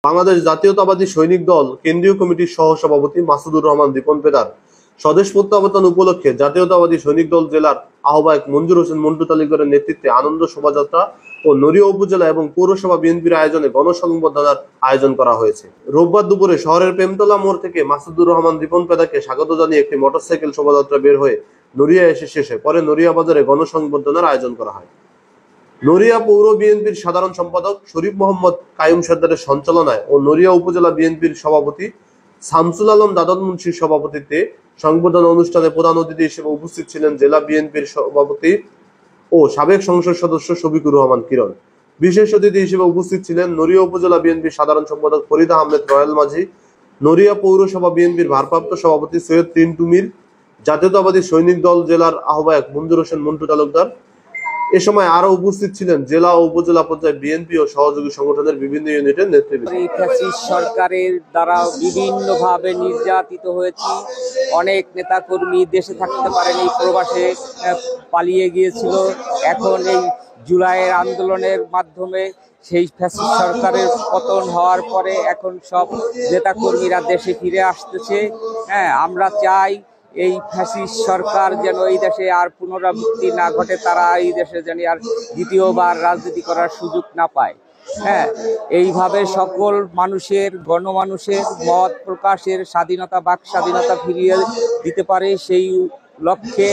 বাংলাদেশ জাতীয়তাবাদী সৈনিক দল কেন্দ্রীয় কমিটির সহসভাপতি মাসুদুর রহমান দীপন পেদার স্বদেশ প্রত্যাবর্তন উপলক্ষে জাতীয়তাবাদী সৈনিক দল জেলার আহ্বায়ক মঞ্জুর হোসেন মন্টু তালুকদারের নেতৃত্বে আনন্দ শোভাযাত্রা ও নড়িয়া উপজেলা এবং পৌরসভা বিএনপির আয়োজনে গণসংবর্ধনার আয়োজন করা হয়েছে। রোববার দুপুরে শহরের প্রেমতলা মোড় থেকে মাসুদুর রহমান দীপন পেদাকে স্বাগত জানিয়ে একটি মোটরসাইকেল শোভাযাত্রা বের হয়ে নড়িয়া এসে শেষে পরে নড়িয়া বাজারে গণসংবর্ধনার আয়োজন করা হয়। নড়িয়া পৌর বিএনপির সাধারণ সম্পাদক শরীফ মোহাম্মদ কায়ুম সর্দারের সঞ্চালনায় ও নড়িয়া উপজেলা বিএনপির সভাপতি শামসুল আলম দাদন মুন্সির সভাপতিত্বে সংবর্ধনা অনুষ্ঠানে প্রধান অতিথি হিসেবে উপস্থিত ছিলেন জেলা বিএনপির সভাপতি ও সাবেক সংসদ সদস্য শফিকুর রহমান কিরণ। বিশেষ অতিথি হিসেবে উপস্থিত ছিলেন নড়িয়া উপজেলা বিএনপির সাধারণ সম্পাদক ফরিদা আহমেদ রয়্যাল মাঝি, নড়িয়া পৌরসভা বিএনপির ভারপ্রাপ্ত সভাপতি সৈয়দ টিন্টু মির, জাতীয়তাবাদী সৈনিক দল জেলার আহ্বায়ক মঞ্জুর হোসেন মন্টু তালুকদার। এ সময় আরো উপস্থিত ছিলেন জেলা ও উপজেলা পর্যায়ে বিএনপি ও সহযোগী সংগঠনের বিভিন্ন ইউনিটের নেতৃবৃন্দ। সরকারের দ্বারা বিভিন্নভাবে নির্যাতিত হয়েছি। অনেক নেতাকর্মী দেশে থাকতে পারেনি, প্রবাসে পালিয়ে গিয়েছিল। এখন এই জুলাইয়ের আন্দোলনের মাধ্যমে সেই ফ্যাসিস্ট সরকারের পতন হওয়ার পরে এখন সব নেতাকর্মীরা দেশে ফিরে আসতেছে। আমরা চাই এই ফ্যাসিস্ট সরকার যেন এই দেশে আর পুনরাবৃত্তি না ঘটে, তারা এই দেশে যেন আর দ্বিতীয়বার রাজনীতি করার সুযোগ না পায়। এইভাবে সকল মানুষের, গণমানুষের মত প্রকাশের স্বাধীনতা, বাক স্বাধীনতা ফিরিয়ে দিতে পারে সেই লক্ষ্যে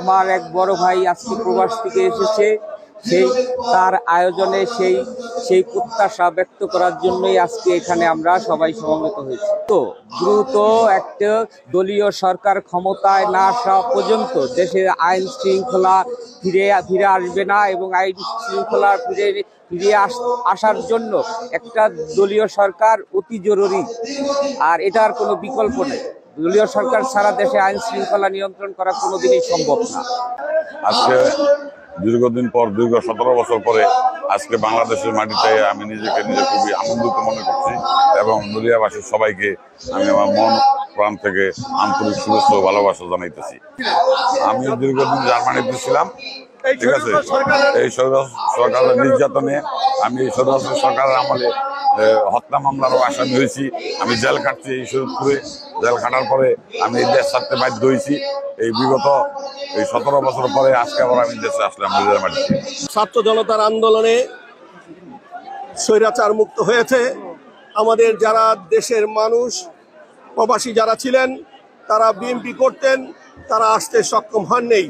আমার এক বড় ভাই আজকে প্রবাস থেকে এসেছে, তার আয়োজনে সেই প্রত্যাশা ব্যক্ত করার জন্যই আজকে এখানে আমরা সবাই সমবেত হয়েছি। তো দ্রুত একটা দলীয় সরকার ক্ষমতায় না আসা পর্যন্ত দেশের আইন শৃঙ্খলা ফিরে আসবে না, এবং আইন শৃঙ্খলা ফিরে আসার জন্য একটা দলীয় সরকার অতি জরুরি, আর এটার কোনো বিকল্প নেই। দলীয় সরকার ছাড়া দেশে আইন শৃঙ্খলা নিয়ন্ত্রণ করা কোনোদিনই সম্ভব না। আজকে দীর্ঘদিন পর, দীর্ঘ 17 বছর পরে আজকে বাংলাদেশের মাটিতে আমি নিজে খুবই আনন্দিত মনে করছি, এবং নড়িয়াবাসীর সবাইকে আমি আমার মন প্রাণ থেকে আন্তরিক শুভেচ্ছা ও ভালোবাসা জানাইতেছি। আমি দীর্ঘদিন জার্মানিতে ছিলাম, ঠিক আছে। এই সরকারের নির্যাতনে আমি এই সরকারের আমলে হত্যা মামলারও আসামি হয়েছি। আমি জেল খাটছি এই শরীরপুরে। জেল খাটার পরে আমি এই দেশ ছাড়তে বাধ্য হয়েছি। এই বিগত 17 বছর পরে আজকে আবার আমি দেশে আসলাম নিজের মাটিতে। ছাত্র জনতার আন্দোলনে স্বৈরাচার মুক্ত হয়েছে। আমাদের যারা দেশের মানুষ, প্রবাসী যারা ছিলেন, তারা বিএনপি করতেন, তারা আসতে সক্ষম হননি।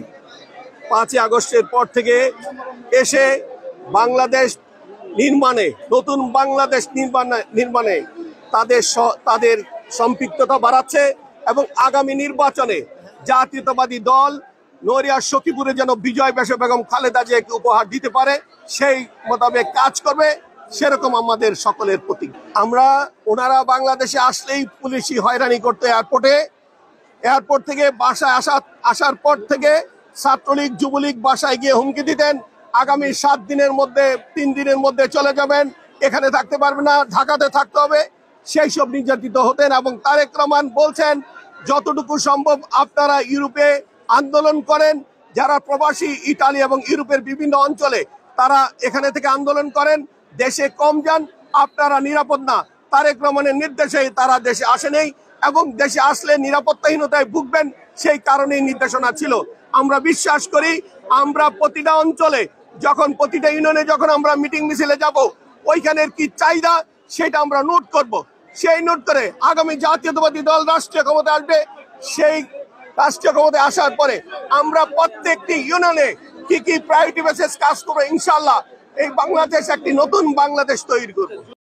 5ই আগস্টের পর থেকে এসে বাংলাদেশ নির্মাণে, নতুন বাংলাদেশ নির্মাণে তাদের সম্পৃক্ততা বাড়াচ্ছে, এবং আগামী নির্বাচনে জাতীয়তাবাদী দল নড়িয়া সখীপুরে যেন বিজয় বেগম খালেদা জিয়াকে উপহার দিতে পারে, সেই মোতাবেক কাজ করবে, সেরকম আমাদের সকলের প্রতীক। ওনারা বাংলাদেশে আসলেই পুলিশি হয়রানি করতে এয়ারপোর্ট থেকে বাসায় আসার পর থেকে ছাত্রলীগ, যুবলীগ বাসায় গিয়ে হুমকি দিতেন, আগামী 7 দিনের মধ্যে, 3 দিনের মধ্যে চলে যাবেন, এখানে থাকতে পারবে না, ঢাকাতে থাকতে হবে, সেই সব নির্যাতিত হতেন। এবং তারেক রহমান বলছেন যতটুকু সম্ভব আপনারা ইউরোপে আন্দোলন করেন, যারা প্রবাসী ইতালি এবং ইউরোপের বিভিন্ন অঞ্চলে, তারা এখানে থেকে আন্দোলন করেন, দেশে কম যান, আপনারা নিরাপদ না। তারেক রহমানের নির্দেশে তারা দেশে আসেনি, এবং দেশে আসলে নিরাপত্তাহীনতায় ভুগবেন, সেই কারণেই নির্দেশনা ছিল। আমরা বিশ্বাস করি আমরা প্রতিটা অঞ্চলে, প্রতিটা ইউনিয়নে যখন আমরা মিটিং মিছিলে যাব, ওইখানের কি চাহিদা সেটা আমরা নোট করব। সেই নোট করে আগামী জাতীয়তাবাদী দল রাষ্ট্রীয় ক্ষমতা আসবে, সেই রাষ্ট্রীয় ক্ষমতায় আসার পরে আমরা প্রত্যেকটি ইউনিয়নে কি প্রায়োরিটি বেসিস কাজ করবো। ইনশাআল্লাহ এই বাংলাদেশ একটি নতুন বাংলাদেশ তৈরি করব।